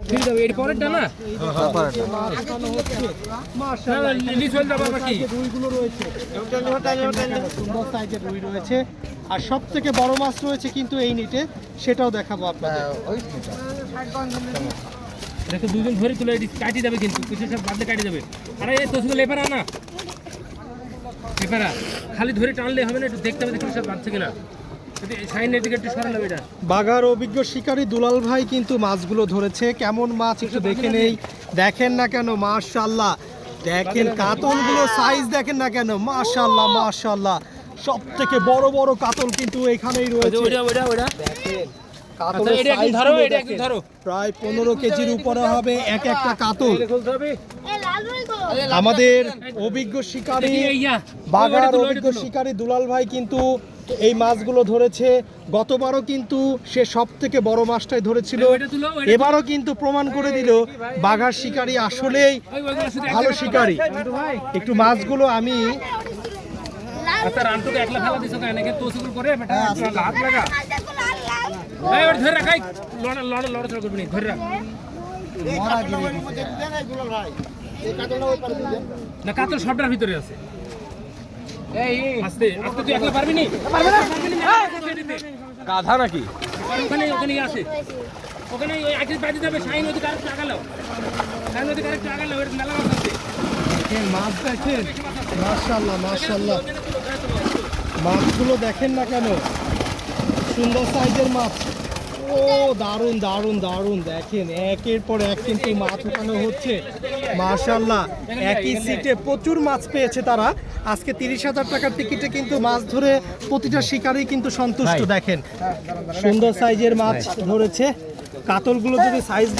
ঠিক আছে এর পরেরটা না মাশাআল্লাহ নিচ হয়ে যাবে আবার কি রুইগুলো রয়েছে সুন্দর সাইজের রুই রয়েছে আর সব থেকে বড় মাছ রয়েছে কিন্তু এই নিটে সেটাও দেখাবো আপনাদের দেখো দুজন ধরে তুলে কাটি যাবে কিন্তু কিছু সব বাদলে কাটি যাবে আরে এই তোষগুলো লেপারা না লেপারা খালি ধরে টানলে হবে না একটু দেখতে হবে দেখুন সব বাচ্চা কিনা সাইনের দিকে একটু সরানো এটা বাগার অভিজ্ঞ শিকারী দুলাল ভাই কিন্তু মাছগুলো ধরেছে কেমন মাছ একটু দেখে নেই দেখেন না কেন মাশাআল্লাহ দেখেন কাতলগুলো সাইজ দেখেন না কেন মাশাআল্লাহ মাশাআল্লাহ সব থেকে বড় বড় কাতল কিন্তু এখানেই রয়েছে দেখেন কাতলের এটা একটু ধরো সাইজগুলো এটা একটু দেখেন। ধরো প্রায় 15 কেজির উপরে হবে এক একটা কাতল খুলতে হবে আমাদের অভিজ্ঞ শিকারী ইয়া বাগার অভিজ্ঞ শিকারী দুলাল ভাই কিন্তু এই মাছগুলো ধরেছে গতবারও কিন্তু সে সব থেকে বড় মাছটাই ধরেছিল এবারও কিন্তু প্রমাণ করে দিল বাঘার শিকারী আসলেই ভালো শিকারী একটু মাছগুলো আমি আচ্ছা রানটুকে একলা ফেলা দিছো কেন একে তোষগুলো করে বেটা হাত লাগা এই ওটা ধরে রাখাই লড়া করবি না ধরে রাখ না কাতল সবটার ভিতরে আছে এই আস্তে আস্তে তুই একলা পারবি নি গাধা নাকি ওখানে ওখানে আছে ওখানে ওই আগে বাজে যাবে শাইন নদী কারেক্ট আগালো শাইন নদী কারেক্ট আগালো ওর মেলা মাছ আছে দেখেন মাছ দেখেন মাশাআল্লাহ মাশাআল্লাহ মাছগুলো দেখেন না কেন সুন্দর সাইজের মাছ ও দারুন দারুন দারুন দেখেন একের পর এক কিন্তু মাছ উঠানো হচ্ছে মাশাআল্লাহ একই সিটে প্রচুর মাছ পেয়েছে তারা আজকে 30,000 টাকার টিকিটে কিন্তু মাছ ধরে প্রতিটা শিকারই কিন্তু সন্তুষ্ট দেখেন সুন্দর সাইজের মাছ ধরেছে কাতলগুলো যদি সাইজ